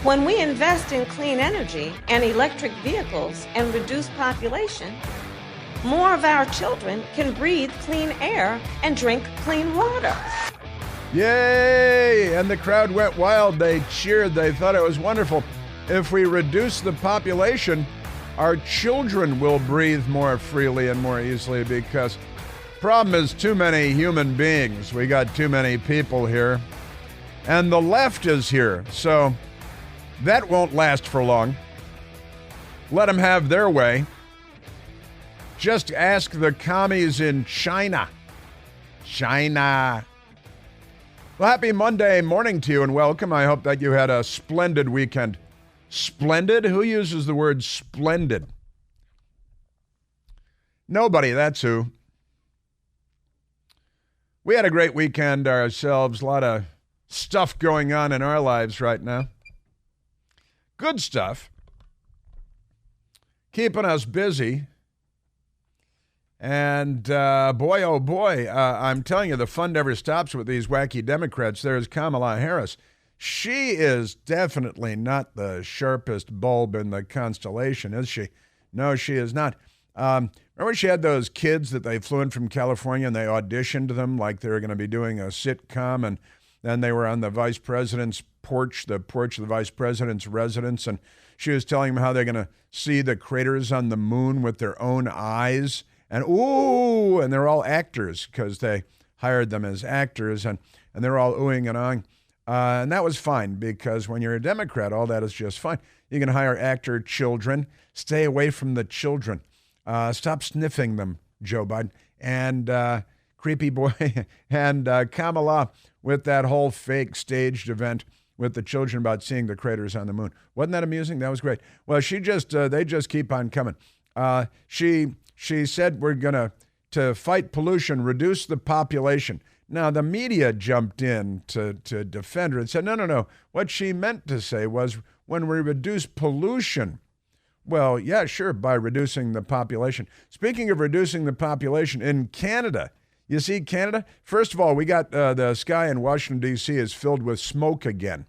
When we invest in clean energy and electric vehicles and reduce population, more of our children can breathe clean air and drink clean water. Yay! And the crowd went wild. They cheered. They thought it was wonderful. If we reduce the population, our children will breathe more freely and more easily, because problem is too many human beings. We got too many people here. And the left is here. So that won't last for long. Let them have their way. Just ask the commies in China. China. Well, happy Monday morning to you and welcome. I hope that you had a splendid weekend. Splendid? Who uses the word splendid? Nobody, that's who. We had a great weekend ourselves. A lot of stuff going on in our lives right now. Good stuff. Keeping us busy. And boy, oh boy, I'm telling you, the fun never stops with these wacky Democrats. There's Kamala Harris. She is definitely not the sharpest bulb in the constellation, is she? No, she is not. Remember she had those kids that they flew in from California and they auditioned them like they were going to be doing a sitcom, and then they were on the vice president's porch, the porch of the vice president's residence, and she was telling them how they're going to see the craters on the moon with their own eyes. And ooh, and they're all actors because they hired them as actors, and they're all oohing and ahhing. And that was fine, because when you're a Democrat, all that is just fine. You can hire actor children. Stay away from the children. Stop sniffing them, Joe Biden. And creepy boy and Kamala with that whole fake staged event with the children about seeing the craters on the moon. Wasn't that amusing? That was great. Well, they just keep on coming. She said we're going to fight pollution, reduce the population. Now, the media jumped in to defend her and said, no. What she meant to say was when we reduce pollution. Well, yeah, sure, by reducing the population. Speaking of reducing the population, in Canada, you see Canada? First of all, we got the sky in Washington, D.C. is filled with smoke again.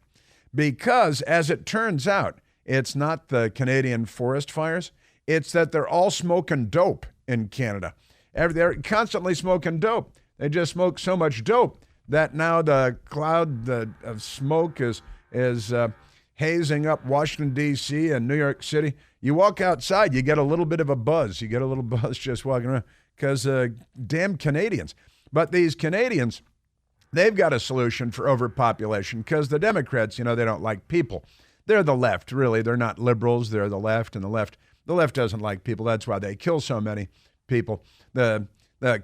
Because, as it turns out, it's not the Canadian forest fires. It's that they're all smoking dope in Canada. They're constantly smoking dope. They just smoke so much dope that now the cloud of smoke is hazing up Washington, D.C. and New York City. You walk outside, you get a little bit of a buzz. You get a little buzz just walking around because damn Canadians. But these Canadians, they've got a solution for overpopulation because the Democrats, they don't like people. They're the left, really. They're not liberals. They're the left, and the left doesn't like people. That's why they kill so many people. The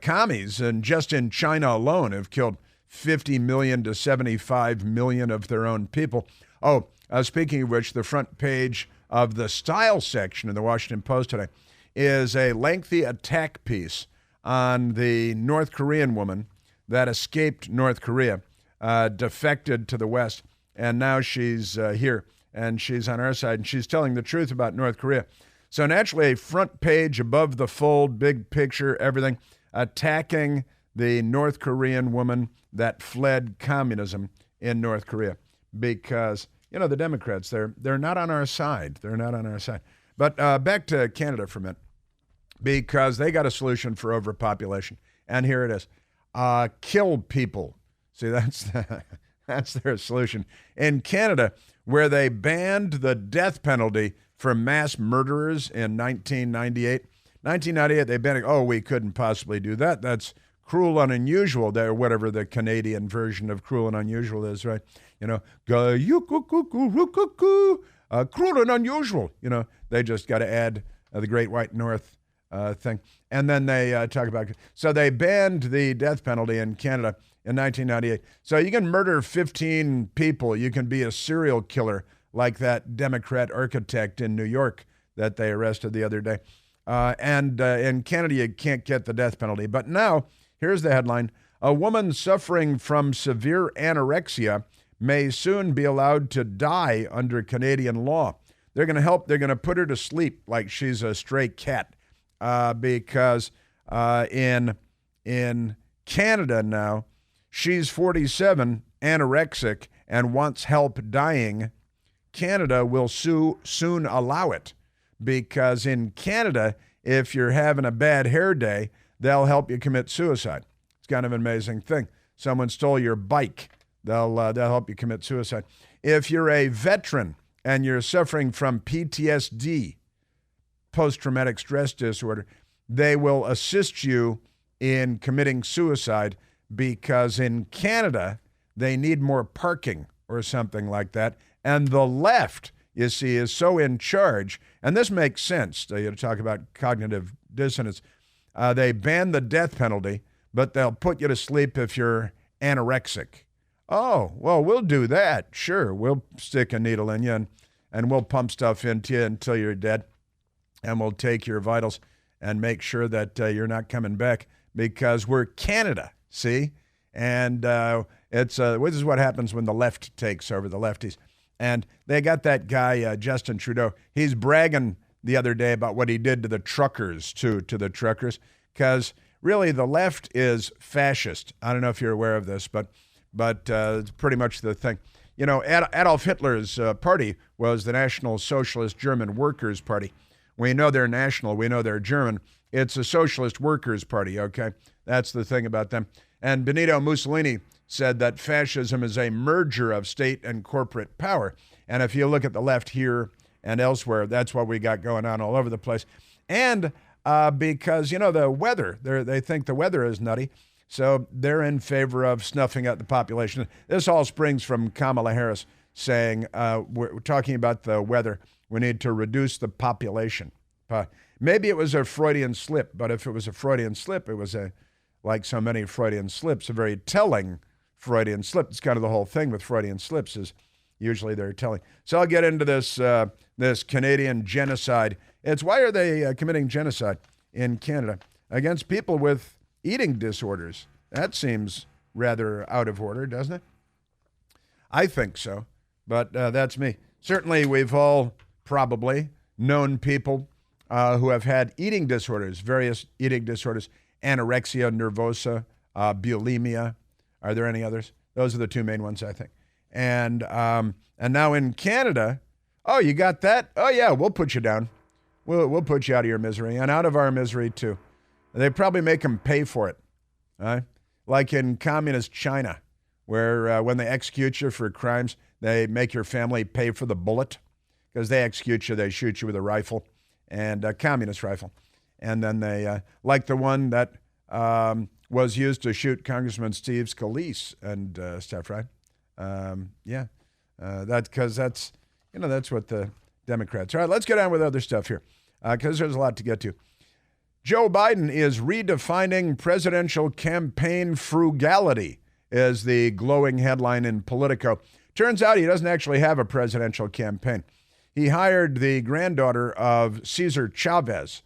commies, and just in China alone, have killed 50 million to 75 million of their own people. Oh, speaking of which, the front page of the style section of the Washington Post today is a lengthy attack piece on the North Korean woman that escaped North Korea, defected to the West, and now she's here, and she's on our side, and she's telling the truth about North Korea. So naturally, a front page, above the fold, big picture, everything, attacking the North Korean woman that fled communism in North Korea. Because, the Democrats, they're not on our side. They're not on our side. But back to Canada for a minute, because they got a solution for overpopulation. And here it is. Kill people. See, that's their solution. In Canada, where they banned the death penalty for mass murderers in 1998. 1998, they banned it. Oh, we couldn't possibly do that. That's cruel and unusual, or whatever the Canadian version of cruel and unusual is, right? Cruel and unusual. They just got to add the Great White North thing. And then they talk about, so they banned the death penalty in Canada in 1998. So you can murder 15 people. You can be a serial killer like that Democrat architect in New York that they arrested the other day. And in Canada, you can't get the death penalty. But now, here's the headline. A woman suffering from severe anorexia may soon be allowed to die under Canadian law. They're going to put her to sleep like she's a stray cat. Because in Canada now, she's 47, anorexic, and wants help dying, Canada will soon allow it, because in Canada, if you're having a bad hair day, they'll help you commit suicide. It's kind of an amazing thing. Someone stole your bike, they'll help you commit suicide. If you're a veteran and you're suffering from PTSD, post-traumatic stress disorder, they will assist you in committing suicide, because in Canada, they need more parking or something like that. And the left, you see, is so in charge. And this makes sense. You talk about cognitive dissonance. They ban the death penalty, but they'll put you to sleep if you're anorexic. Oh, well, we'll do that. Sure, we'll stick a needle in you and we'll pump stuff into you until you're dead. And we'll take your vitals and make sure that you're not coming back, because we're Canada, see? And this is what happens when the left takes over, the lefties. And they got that guy, Justin Trudeau. He's bragging the other day about what he did to the truckers, to the truckers, because really the left is fascist. I don't know if you're aware of this, but it's pretty much the thing. You know, Adolf Hitler's party was the National Socialist German Workers' Party. We know they're national. We know they're German. It's a socialist workers' party, okay? That's the thing about them. And Benito Mussolini said that fascism is a merger of state and corporate power. And if you look at the left here and elsewhere, that's what we got going on all over the place. And because, you know, the weather, they think the weather is nutty, so they're in favor of snuffing out the population. This all springs from Kamala Harris saying, we're talking about the weather. We need to reduce the population. Maybe it was a Freudian slip, but if it was a Freudian slip, it was like so many Freudian slips, a very telling Freudian slip. It's kind of the whole thing with Freudian slips, is usually they're telling. So I'll get into this Canadian genocide. It's why are they committing genocide in Canada against people with eating disorders? That seems rather out of order, doesn't it? I think so, but that's me. Certainly, we've all probably known people who have had eating disorders, various eating disorders, anorexia nervosa, bulimia. Are there any others? Those are the two main ones, I think. And now in Canada, oh, you got that? Oh, yeah, we'll put you down. We'll put you out of your misery, and out of our misery, too. They probably make them pay for it, right? Like in communist China, where when they execute you for crimes, they make your family pay for the bullet, because they execute you, they shoot you with a rifle, and a communist rifle. And then they, like the one that was used to shoot Congressman Steve Scalise and stuff, right? That's because that's what the Democrats. All right, let's get on with other stuff here, because there's a lot to get to. Joe Biden is redefining presidential campaign frugality, is the glowing headline in Politico. Turns out he doesn't actually have a presidential campaign. He hired the granddaughter of Cesar Chavez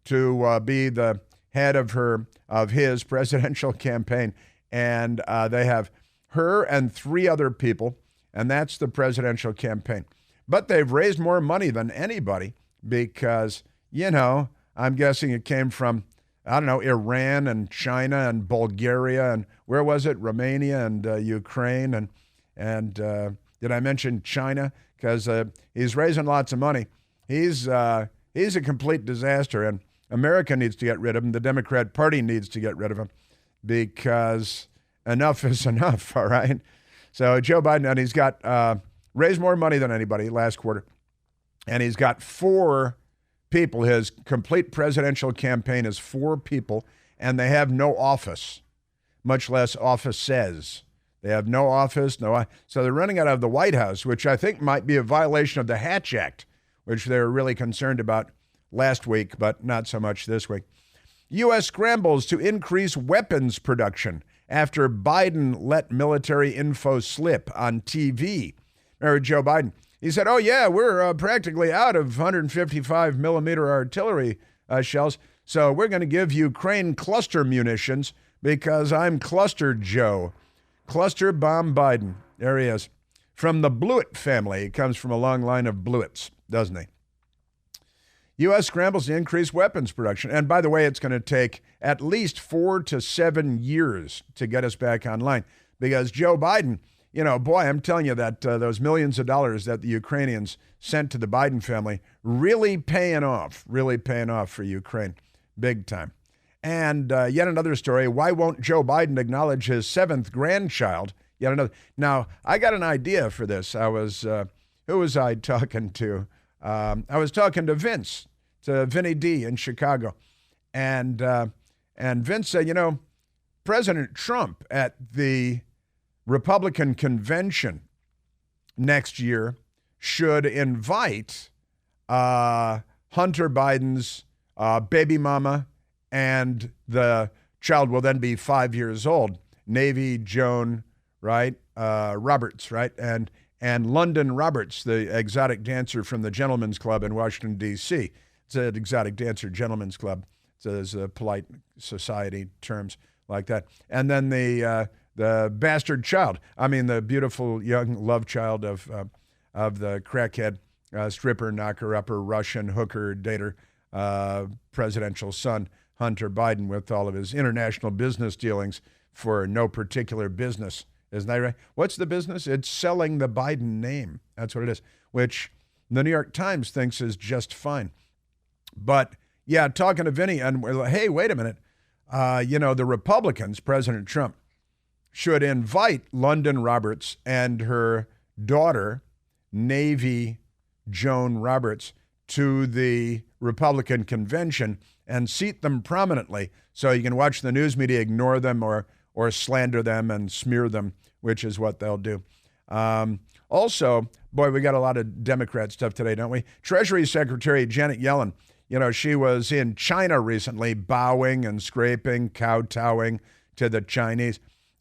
to be the head of his presidential campaign, and they have her and 3 other people, and that's the presidential campaign. But they've raised more money than anybody because, I'm guessing it came from, Iran and China and Bulgaria and where was it? Romania and Ukraine and did I mention China? Because he's raising lots of money. He's a complete disaster, and America needs to get rid of him. The Democrat Party needs to get rid of him because enough is enough, all right? So Joe Biden, and he's got raised more money than anybody last quarter, and he's got 4 people. His complete presidential campaign is 4 people, and they have no office, much less offices. They have no office, so they're running out of the White House, which I think might be a violation of the Hatch Act, which they were really concerned about last week, but not so much this week. U.S. scrambles to increase weapons production after Biden let military info slip on TV. Remember Joe Biden? He said, oh, yeah, we're practically out of 155 millimeter artillery shells, so we're going to give Ukraine cluster munitions because I'm Cluster Joe. Cluster Bomb Biden. There he is. From the Blewett family. He comes from a long line of Blewetts, doesn't he? U.S. scrambles to increase weapons production. And by the way, it's going to take at least 4 to 7 years to get us back online because Joe Biden, boy, I'm telling you that those millions of dollars that the Ukrainians sent to the Biden family really paying off for Ukraine, big time. And yet another story, why won't Joe Biden acknowledge his 7th grandchild? Yet another. Now, I got an idea for this. Who was I talking to? I was talking to Vince, to Vinny D in Chicago. And Vince said, President Trump at the Republican convention next year should invite Hunter Biden's baby mama, and the child will then be 5 years old, Navy Joan, right? Roberts, right? And London Roberts, the exotic dancer from the Gentlemen's Club in Washington, D.C. It's an exotic dancer, Gentlemen's Club. It's a polite society terms like that. And then the bastard child. I mean, the beautiful young love child of the crackhead, stripper, knocker-upper, Russian hooker, dater, presidential son, Hunter Biden, with all of his international business dealings for no particular business. Isn't that right? What's the business? It's selling the Biden name. That's what it is, which the New York Times thinks is just fine. But, yeah, talking to Vinny, and we're like, hey, wait a minute. The Republicans, President Trump, should invite London Roberts and her daughter, Navy Joan Roberts, to the Republican convention and seat them prominently so you can watch the news media ignore them or slander them and smear them, which is what they'll do. Also, boy, we got a lot of Democrat stuff today, don't we? Treasury Secretary Janet Yellen, she was in China recently, bowing and scraping, kowtowing to the Chinese.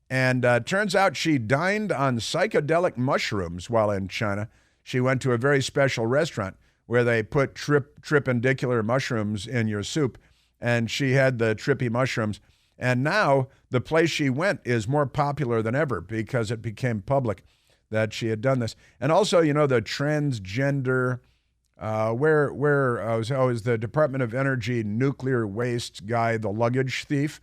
And turns out she dined on psychedelic mushrooms while in China. She went to a very special restaurant where they put tripendicular mushrooms in your soup, and she had the trippy mushrooms. And now the place she went is more popular than ever because it became public that she had done this. And also, the transgender, where was always the Department of Energy nuclear waste guy, the luggage thief.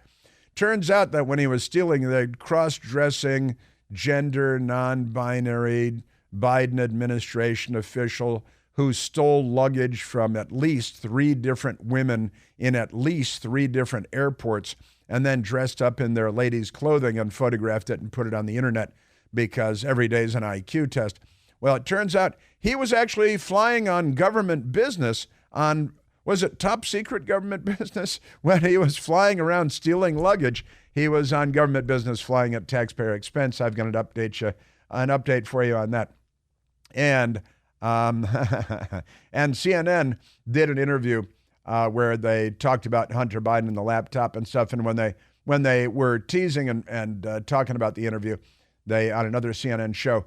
Turns out that when he was stealing the cross-dressing, gender non-binary Biden administration official who stole luggage from at least 3 different women in at least 3 different airports and then dressed up in their ladies' clothing and photographed it and put it on the internet because every day is an IQ test. Well, it turns out he was actually flying on government business on, was it top secret government business? When he was flying around stealing luggage, he was on government business flying at taxpayer expense. I've got an update for you on that. And and CNN did an interview where they talked about Hunter Biden and the laptop and stuff. And when they were teasing and talking about the interview, they on another CNN show,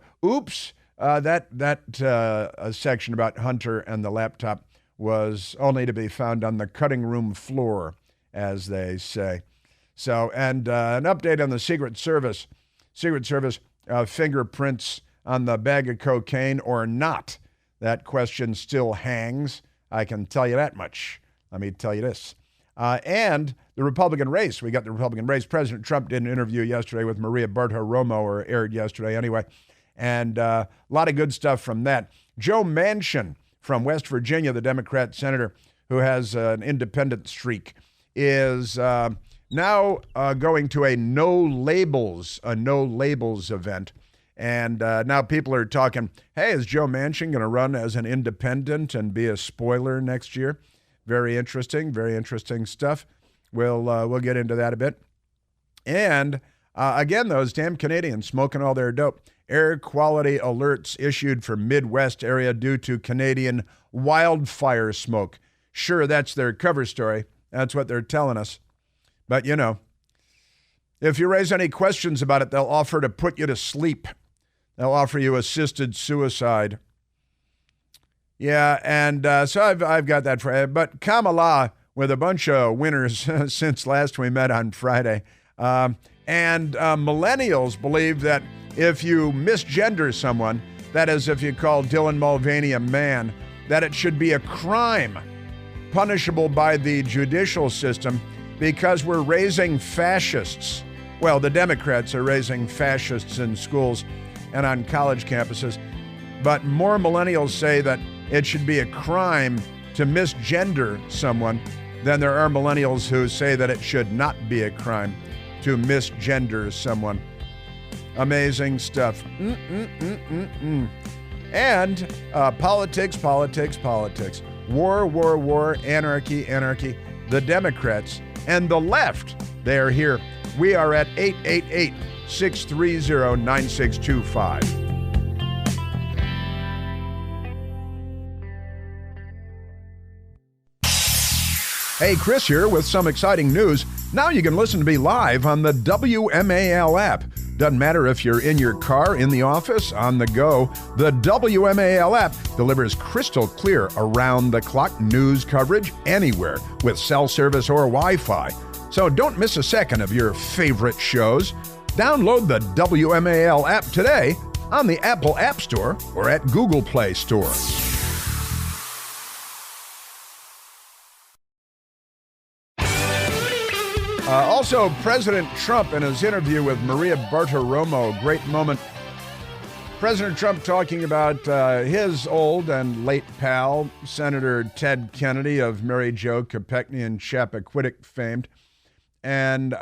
that section about Hunter and the laptop was only to be found on the cutting room floor, as they say. So, and an update on the Secret Service. Secret Service fingerprints on the bag of cocaine or not. That question still hangs. I can tell you that much. Let me tell you this. And the Republican race. We got the Republican race. President Trump did an interview yesterday with Maria Bartiromo, or aired yesterday anyway. And a lot of good stuff from that. Joe Manchin from West Virginia, the Democrat senator who has an independent streak, is now going to a no labels event. And now people are talking, hey, is Joe Manchin going to run as an independent and be a spoiler next year? Very interesting stuff. We'll get into that a bit. And again, those damn Canadians smoking all their dope. Air quality alerts issued for Midwest area due to Canadian wildfire smoke. Sure, that's their cover story. That's what they're telling us. But, if you raise any questions about it, they'll offer to put you to sleep. They'll offer you assisted suicide. Yeah, and so I've got that for you. But Kamala, with a bunch of winners since last we met on Friday. And millennials believe that if you misgender someone, that is, if you call Dylan Mulvaney a man, that it should be a crime, punishable by the judicial system, because we're raising fascists. Well, the Democrats are raising fascists in schools. and on college campuses. But more millennials say that it should be a crime to misgender someone than there are millennials who say that it should not be a crime to misgender someone. Amazing stuff. And politics. War, anarchy. The Democrats and the left, they are here. We are at 888-630-9625. Hey, Chris here with some exciting news. Now you can listen to me live on the WMAL app. Doesn't matter if you're in your car, in the office, on the go. The WMAL app delivers crystal clear around-the-clock news coverage anywhere with cell service or Wi-Fi. So don't miss a second of your favorite shows. Download the WMAL app today on the Apple App Store or at Google Play Store. Also, President Trump in his interview with Maria Bartiromo, great moment. President Trump talking about his old and late pal, Senator Ted Kennedy of Mary Jo Kopechne and Chappaquiddick famed. And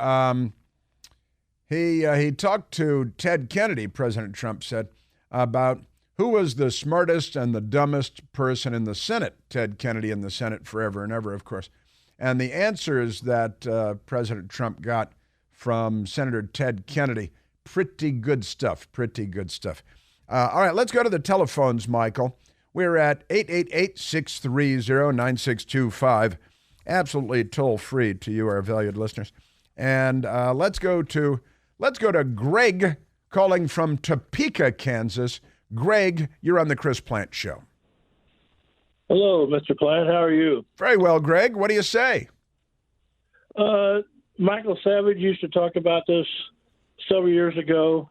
he talked to Ted Kennedy, President Trump said, about who was the smartest and the dumbest person in the Senate. Ted Kennedy in the Senate forever and ever, of course. And the answers that President Trump got from Senator Ted Kennedy, pretty good stuff. All right, let's go to the telephones, Michael. We're at 888-630-9625. Absolutely toll-free to you, our valued listeners. And let's go to Greg calling from Topeka, Kansas. Greg, you're on the Chris Plant Show. Hello, Mr. Plant. How are you? Very well, Greg. What do you say? Michael Savage used to talk about this several years ago,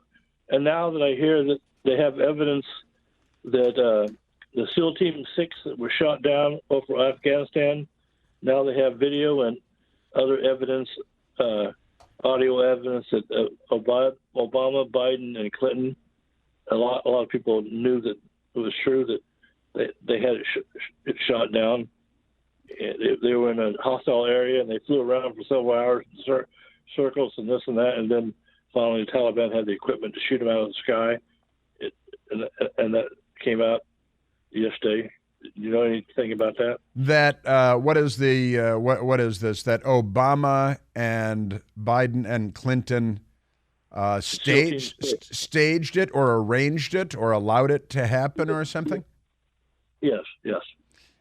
and now that I hear that they have evidence that the SEAL Team 6 that was shot down over Afghanistan, now they have video and other evidence, audio evidence that Obama, Biden, and Clinton, a lot of people knew that it was true that they had it shot down. They were in a hostile area, and they flew around for several hours in circles and this and that, and then finally the Taliban had the equipment to shoot them out of the sky, and that came out yesterday. You know anything about that? What is this? That Obama and Biden and Clinton staged it or arranged it or allowed it to happen or something? Yes.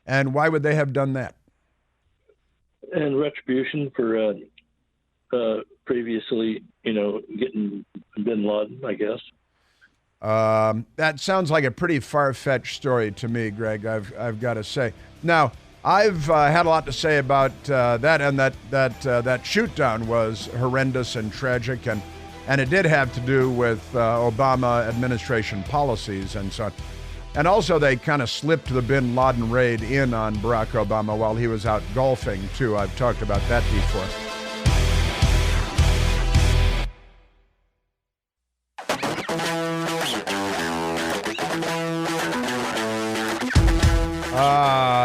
And why would they have done that? And retribution for previously, getting bin Laden, I guess. That sounds like a pretty far-fetched story to me, Greg, I've got to say. Now, I've had a lot to say about that, and that shoot-down was horrendous and tragic, and it did have to do with Obama administration policies and so on. And also, they kind of slipped the bin Laden raid in on Barack Obama while he was out golfing, too. I've talked about that before.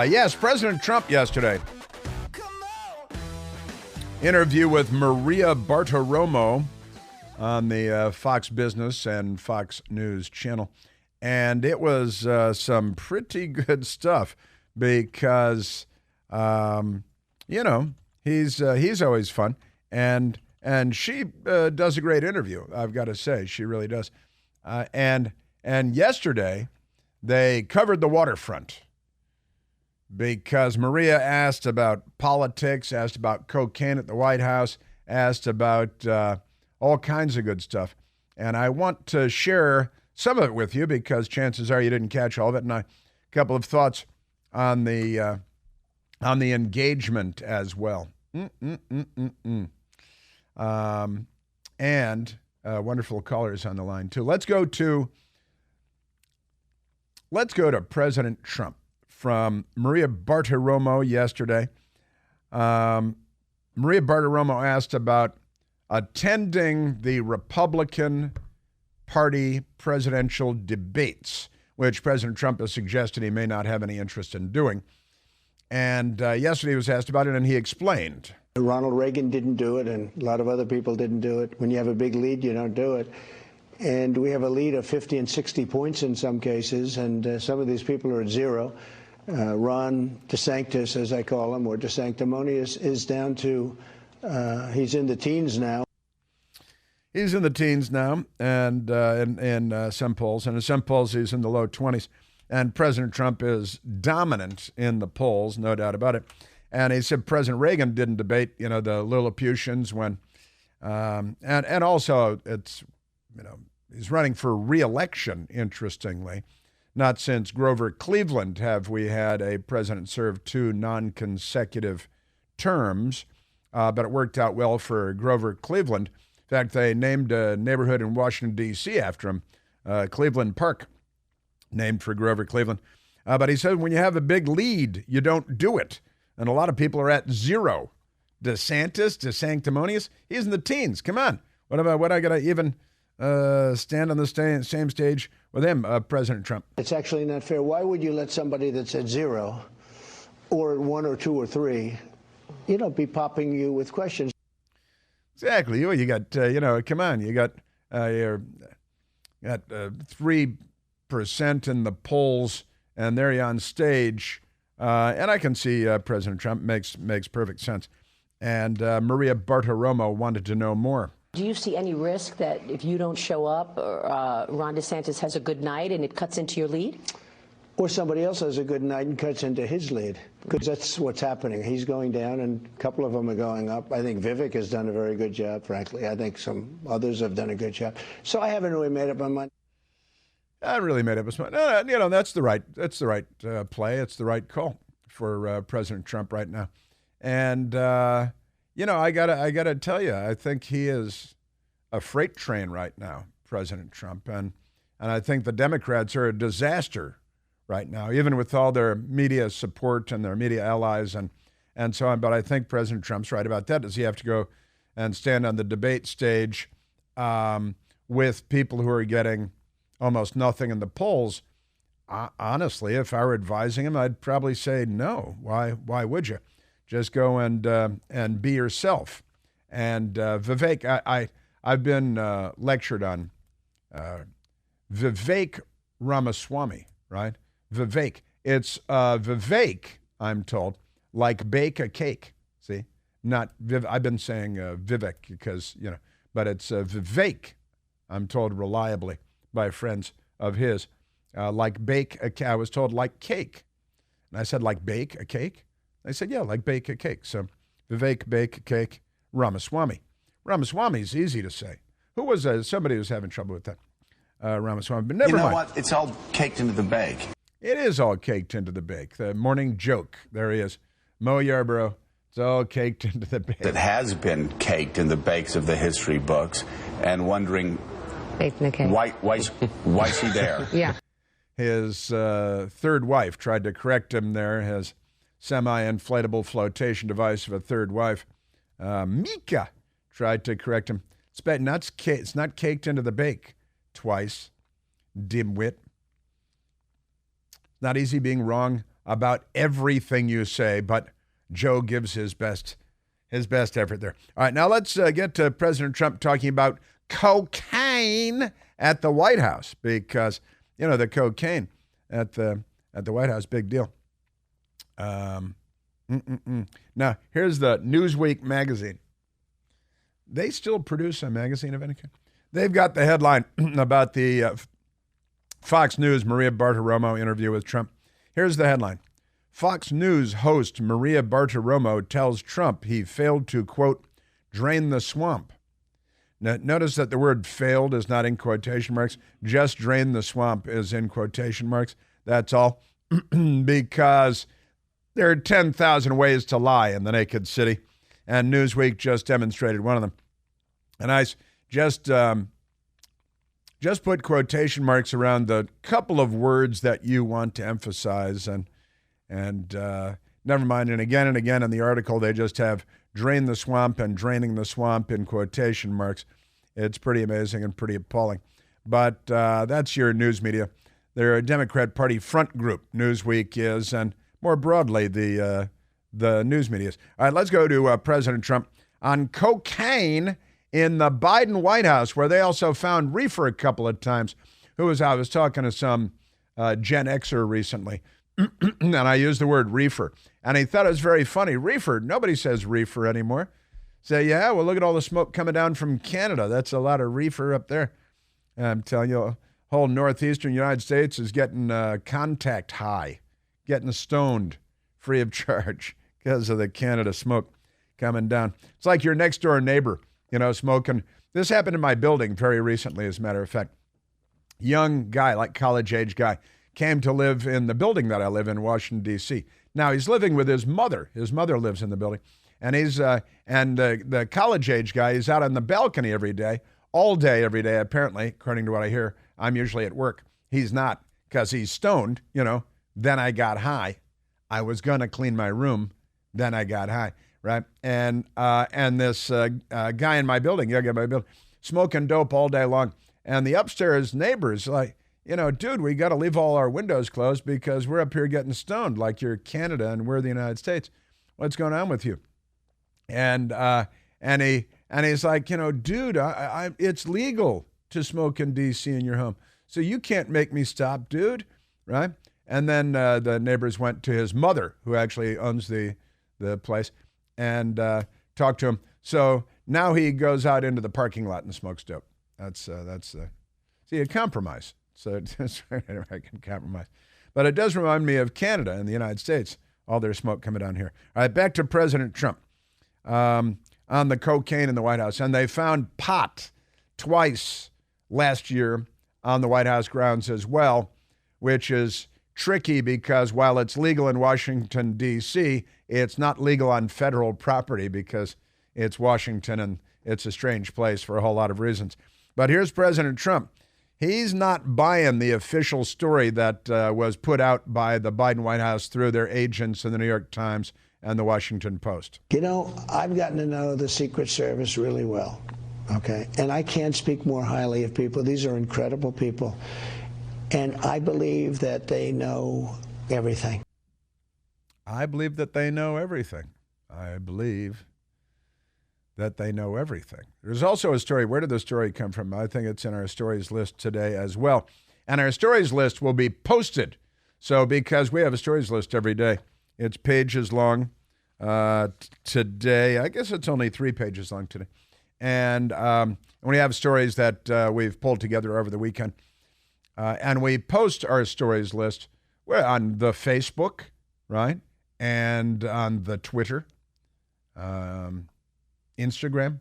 Yes, President Trump yesterday. Interview with Maria Bartiromo on the Fox Business and Fox News channel. And it was some pretty good stuff because, he's always fun. And she does a great interview, I've got to say. She really does. And yesterday, they covered the waterfront because Maria asked about politics, asked about cocaine at the White House, asked about all kinds of good stuff. And I want to share some of it with you because chances are you didn't catch all of it. And a couple of thoughts on the engagement as well. And wonderful callers on the line too. Let's go to President Trump from Maria Bartiromo yesterday. Maria Bartiromo asked about attending the Republican party presidential debates, which President Trump has suggested he may not have any interest in doing. And yesterday he was asked about it, and he explained. Ronald Reagan didn't do it, and a lot of other people didn't do it. When you have a big lead, you don't do it. And we have a lead of 50 and 60 points in some cases, and some of these people are at zero. Ron DeSantis, as I call him, or DeSanctimonious, is down to, he's in the teens now. He's in the teens now, and in some polls. And in some polls, he's in the low 20s. And President Trump is dominant in the polls, no doubt about it. And he said President Reagan didn't debate, the Lilliputians when, and also it's, he's running for re-election, interestingly. Not since Grover Cleveland have we had a president serve 2 non-consecutive terms, but it worked out well for Grover Cleveland. In fact, they named a neighborhood in Washington, D.C. after him, Cleveland Park, named for Grover Cleveland. But he said when you have a big lead, you don't do it. And a lot of people are at zero. DeSantis, DeSanctimonious, he's in the teens. Come on. What I got to even stand on the same stage with him, President Trump? It's actually not fair. Why would you let somebody that's at zero or at 1 or 2 or 3, be popping you with questions? Exactly. You got, come on. You got 3% in the polls, and there you're on stage. And I can see President Trump makes perfect sense. And Maria Bartiromo wanted to know more. Do you see any risk that if you don't show up, Ron DeSantis has a good night and it cuts into your lead? Or somebody else has a good night and cuts into his lead, because that's what's happening. He's going down, and a couple of them are going up. I think Vivek has done a very good job, frankly. I think some others have done a good job. So I haven't really made up my mind. I really made up my mind. No, that's the right play. It's the right call for President Trump right now. And I gotta tell you, I think he is a freight train right now, President Trump, and I think the Democrats are a disaster right now, even with all their media support and their media allies and so on. But I think President Trump's right about that. Does he have to go and stand on the debate stage with people who are getting almost nothing in the polls? Honestly, if I were advising him, I'd probably say no. Why would you? Just go and be yourself. And Vivek, I've been lectured on Vivek Ramaswamy, right? Vivek. It's Vivek, I'm told, like bake a cake. See, not Viv. I've been saying Vivek because but it's Vivek. I'm told reliably by friends of his, like bake a cake. I was told like cake, and I said like bake a cake. They said, yeah, like bake a cake. So Vivek, bake a cake, Ramaswamy. Ramaswamy's easy to say. Who was somebody who was having trouble with that? Ramaswamy, but never mind. You know what? It's all caked into the bake. It is all caked into the bake. The morning joke. There he is. Mo Yarborough. It's all caked into the bake. It has been caked in the bakes of the history books, and wondering why's he there? Yeah. His third wife tried to correct him there. His semi-inflatable flotation device of a third wife, Mika, tried to correct him. It's not caked into the bake twice, dimwit. Not easy being wrong about everything you say, but Joe gives his best effort there. All right, now let's get to President Trump talking about cocaine at the White House, because the cocaine at the White House, big deal. Now here's the Newsweek magazine. They still produce a magazine of any kind. They've got the headline about the Fox News Maria Bartiromo interview with Trump. Here's the headline. Fox News host Maria Bartiromo tells Trump he failed to, quote, drain the swamp. Now, notice that the word failed is not in quotation marks. Just drain the swamp is in quotation marks. That's all. Because there are 10,000 ways to lie in the naked city, and Newsweek just demonstrated one of them. And I just put quotation marks around the couple of words that you want to emphasize, and never mind. And again in the article, they just have drain the swamp and draining the swamp in quotation marks. It's pretty amazing and pretty appalling. but that's your news media. They're a Democrat Party front group. Newsweek is, and more broadly, the news media is. All right, let's go to President Trump on cocaine in the Biden White House, where they also found reefer a couple of times. I was talking to some Gen Xer recently, and I used the word reefer, and he thought it was very funny. Reefer, nobody says reefer anymore. Say, yeah, well, look at all the smoke coming down from Canada. That's a lot of reefer up there. And I'm telling you, whole northeastern United States is getting contact high, getting stoned free of charge because of the Canada smoke coming down. It's like your next door neighbor, smoking. This happened in my building very recently, as a matter of fact. Young guy, like college-age guy, came to live in the building that I live in, Washington, D.C. Now, he's living with his mother. His mother lives in the building. And the college-age guy is out on the balcony every day, all day, every day, apparently, according to what I hear. I'm usually at work. He's not, because he's stoned, Then I got high. I was going to clean my room. Then I got high, right? And this guy in my building, smoking dope all day long. And the upstairs neighbor's like, dude, we got to leave all our windows closed because we're up here getting stoned like you're Canada and we're the United States. What's going on with you? And he's like, dude, it's legal to smoke in D.C. in your home. So you can't make me stop, dude, right? And then the neighbors went to his mother, who actually owns the place, and talked to him. So now he goes out into the parking lot and smokes dope. That's a compromise. So it's an American compromise. But it does remind me of Canada and the United States, all their smoke coming down here. All right, back to President Trump on the cocaine in the White House. And they found pot twice last year on the White House grounds as well, which is tricky because while it's legal in Washington, D.C., it's not legal on federal property because it's Washington and it's a strange place for a whole lot of reasons. But here's President Trump. He's not buying the official story that was put out by the Biden White House through their agents in the New York Times and the Washington Post. I've gotten to know the Secret Service really well, okay? And I can't speak more highly of people. These are incredible people. And I believe that they know everything. I believe that they know everything. I believe that they know everything. There's also a story. Where did the story come from? I think it's in our stories list today as well. And our stories list will be posted. So because we have a stories list every day, it's pages long today. I guess it's only 3 pages long today. And we have stories that we've pulled together over the weekend. And we post our stories list on the Facebook, right? And on the Twitter, Instagram,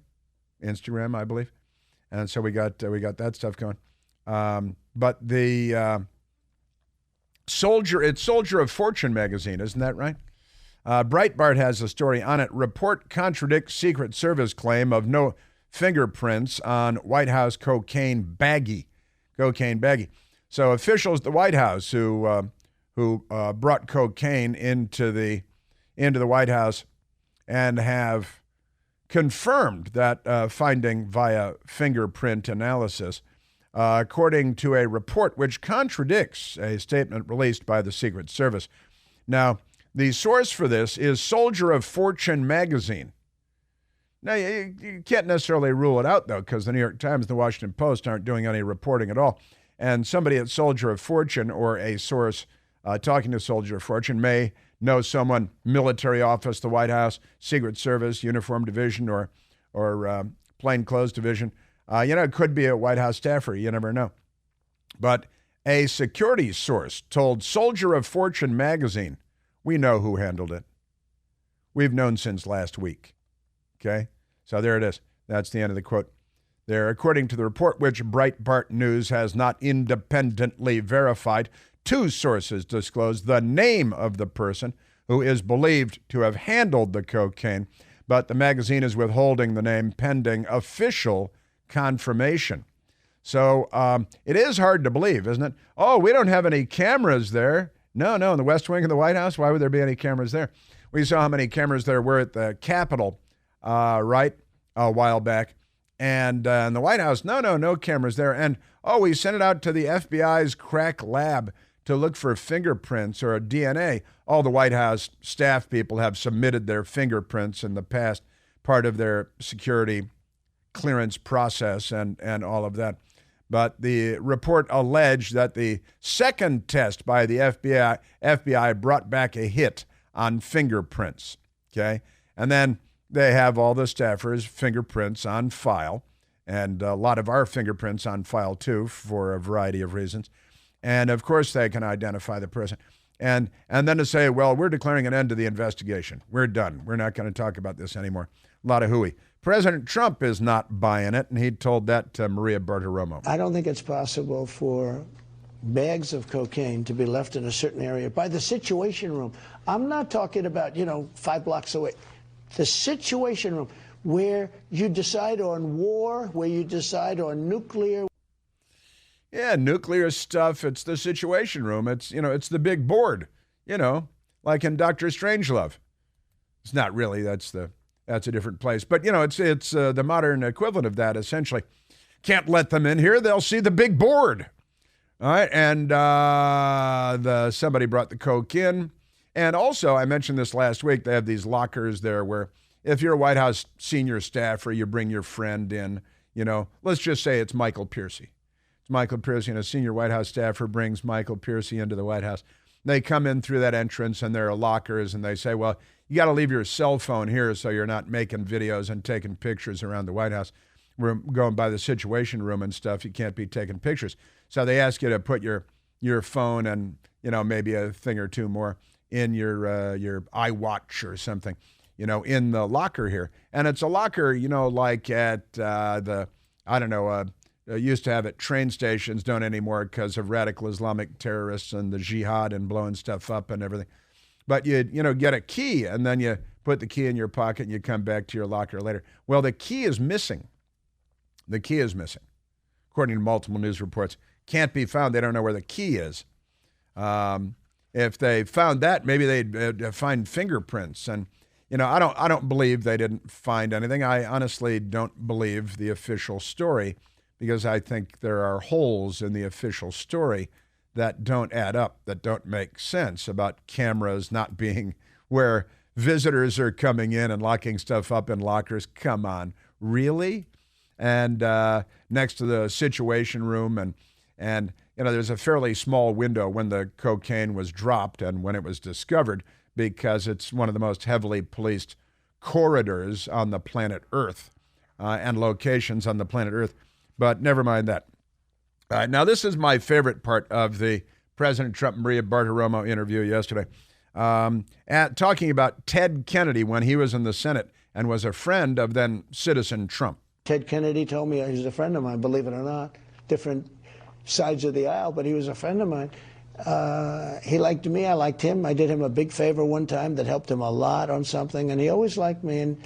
I believe. And so we got that stuff going. But the it's Soldier of Fortune magazine, isn't that right? Breitbart has a story on it. Report contradicts Secret Service claim of no fingerprints on White House cocaine baggie. So officials at the White House who brought cocaine into the White House and have confirmed that finding via fingerprint analysis, according to a report which contradicts a statement released by the Secret Service. Now, the source for this is Soldier of Fortune magazine. Now, you can't necessarily rule it out, though, because the New York Times and the Washington Post aren't doing any reporting at all. And somebody at Soldier of Fortune or a source talking to Soldier of Fortune may know someone, military office, the White House, Secret Service, Uniform Division, or Plainclothes Division. It could be a White House staffer. You never know. But a security source told Soldier of Fortune magazine, we know who handled it. We've known since last week. Okay? So there it is. That's the end of the quote. There, according to the report, which Breitbart News has not independently verified, 2 sources disclosed the name of the person who is believed to have handled the cocaine, but the magazine is withholding the name pending official confirmation. So it is hard to believe, isn't it? Oh, we don't have any cameras there. No, in the West Wing of the White House, why would there be any cameras there? We saw how many cameras there were at the Capitol, right, a while back. And in the White House, no cameras there. And oh, we sent it out to the FBI's crack lab to look for fingerprints or DNA. All the White House staff people have submitted their fingerprints in the past, part of their security clearance process and all of that. But the report alleged that the second test by the FBI brought back a hit on fingerprints, okay? And then they have all the staffers' fingerprints on file, and a lot of our fingerprints on file, too, for a variety of reasons. And, of course, they can identify the person. And then to say, well, we're declaring an end to the investigation. We're done. We're not going to talk about this anymore. A lot of hooey. President Trump is not buying it, and he told that to Maria Bartiromo. I don't think it's possible for bags of cocaine to be left in a certain area by the Situation Room. I'm not talking about, 5 blocks away. The Situation Room, where you decide on war, where you decide on nuclear. Yeah, nuclear stuff. It's the Situation Room. It's, it's the big board, like in Dr. Strangelove. It's not really. That's a different place. But, it's the modern equivalent of that, essentially. Can't let them in here. They'll see the big board. All right. And somebody brought the coke in. And also, I mentioned this last week, they have these lockers there where if you're a White House senior staffer, you bring your friend in, let's just say it's Michael Piercy. It's Michael Piercy, and a senior White House staffer brings Michael Piercy into the White House. They come in through that entrance, and there are lockers, and they say, well, you got to leave your cell phone here so you're not making videos and taking pictures around the White House. We're going by the Situation Room and stuff. You can't be taking pictures. So they ask you to put your phone and, maybe a thing or two more in your iWatch or something, in the locker here. And it's a locker, like at used to have at train stations, don't anymore because of radical Islamic terrorists and the jihad and blowing stuff up and everything. But you get a key, and then you put the key in your pocket and you come back to your locker later. Well, the key is missing. The key is missing. According to multiple news reports. Can't be found. They don't know where the key is. If they found that, maybe they'd find fingerprints. And, I don't believe they didn't find anything. I honestly don't believe the official story because I think there are holes in the official story that don't add up, that don't make sense about cameras not being where visitors are coming in and locking stuff up in lockers. Come on, really? And next to the Situation Room, and there's a fairly small window when the cocaine was dropped and when it was discovered because it's one of the most heavily policed corridors on the planet Earth and locations on the planet Earth. But never mind that. Now, this is my favorite part of the President Trump-Maria Bartiromo interview yesterday, talking about Ted Kennedy when he was in the Senate and was a friend of then Citizen Trump. Ted Kennedy told me he was a friend of mine, believe it or not, different sides of the aisle, but he was a friend of mine. He liked me, I liked him. I did him a big favor one time that helped him a lot on something, and he always liked me. And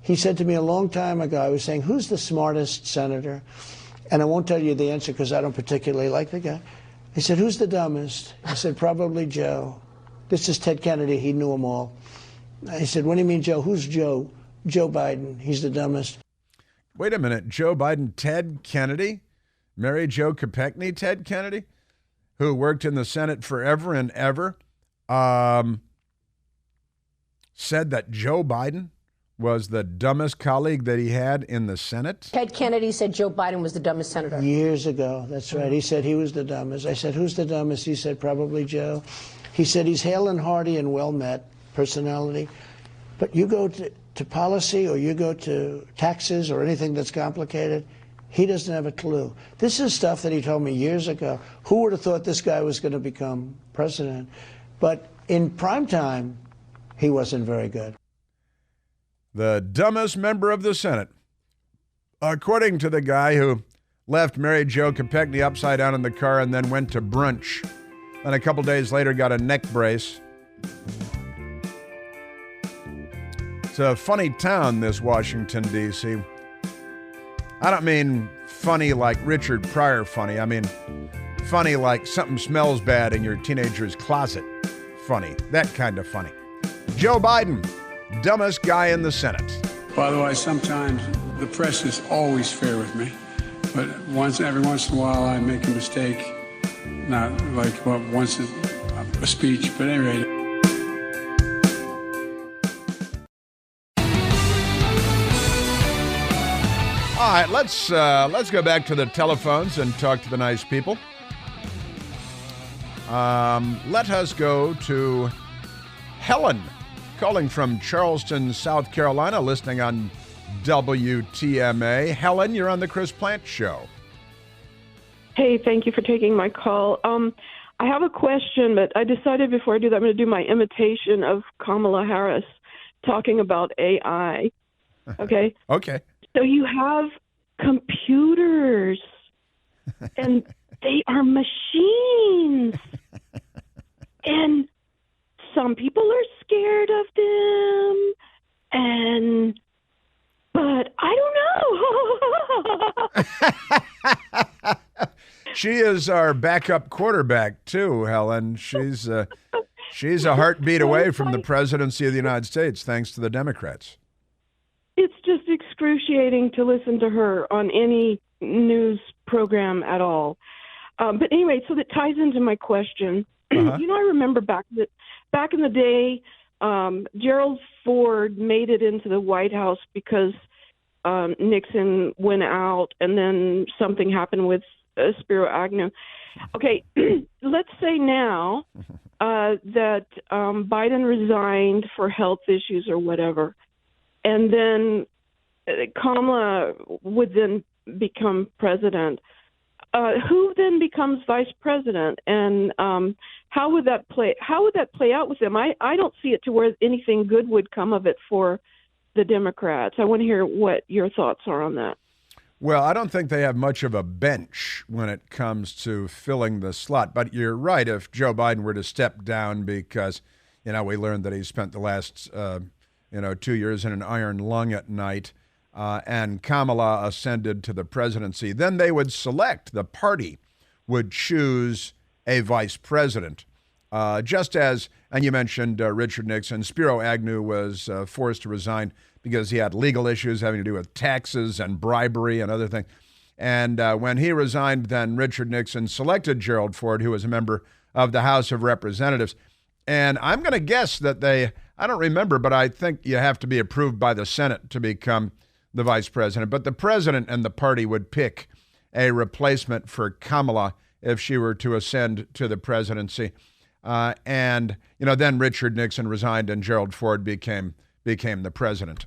he said to me a long time ago, I was saying, who's the smartest senator? And I won't tell you the answer because I don't particularly like the guy. He said, who's the dumbest? I said, probably Joe. This is Ted Kennedy. He knew them all. I said, what do you mean, Joe? Who's Joe? Joe Biden. He's the dumbest. Wait a minute. Joe Biden, Ted Kennedy? Mary Jo Kopechne, Ted Kennedy, who worked in the Senate forever and ever, said that Joe Biden was the dumbest colleague that he had in the Senate? Ted Kennedy said Joe Biden was the dumbest senator. Years ago, that's right. He said he was the dumbest. I said, who's the dumbest? He said, probably Joe. He said he's hale and hearty and well-met personality. But you go to policy or you go to taxes or anything that's complicated, he doesn't have a clue. This is stuff that he told me years ago. Who would have thought this guy was going to become president? But in prime time, he wasn't very good. The dumbest member of the Senate, according to the guy who left Mary Jo Kopechne upside down in the car and then went to brunch, and a couple days later got a neck brace. It's a funny town, this Washington, D.C. I don't mean funny like Richard Pryor funny. I mean funny like something smells bad in your teenager's closet funny. That kind of funny. Joe Biden, dumbest guy in the Senate. By the way, sometimes the press is always fair with me. But every once in a while, I make a mistake. Not like once a speech, but anyway. All right, let's go back to the telephones and talk to the nice people. Let us go to Helen, calling from Charleston, South Carolina, listening on WTMA. Helen, you're on the Chris Plant Show. Hey, thank you for taking my call. I have a question, but I decided before I do that, I'm going to do my imitation of Kamala Harris talking about AI. Okay? Okay. So you have computers, and they are machines. And some people are scared of them, but I don't know. She is our backup quarterback too, Helen. She's a heartbeat away from the presidency of the United States, thanks to the Democrats. It's just excruciating to listen to her on any news program at all. But anyway, so that ties into my question. Uh-huh. You know, I remember back in the day, Gerald Ford made it into the White House because Nixon went out, and then something happened with Spiro Agnew. Okay, let's say now that Biden resigned for health issues or whatever, and then Kamala would then become president. Who then becomes vice president, and how would that play out with them? I don't see it to where anything good would come of it for the Democrats. I want to hear what your thoughts are on that. Well, I don't think they have much of a bench when it comes to filling the slot. But you're right. If Joe Biden were to step down because, we learned that he spent the last, 2 years in an iron lung at night, and Kamala ascended to the presidency, then they would select, the party would choose a vice president. Just as, and you mentioned Richard Nixon, Spiro Agnew was forced to resign because he had legal issues having to do with taxes and bribery and other things. And when he resigned, then Richard Nixon selected Gerald Ford, who was a member of the House of Representatives. And I'm going to guess that I don't remember, but I think you have to be approved by the Senate to become the vice president. But the president and the party would pick a replacement for Kamala if she were to ascend to the presidency. Then Richard Nixon resigned and Gerald Ford became the president.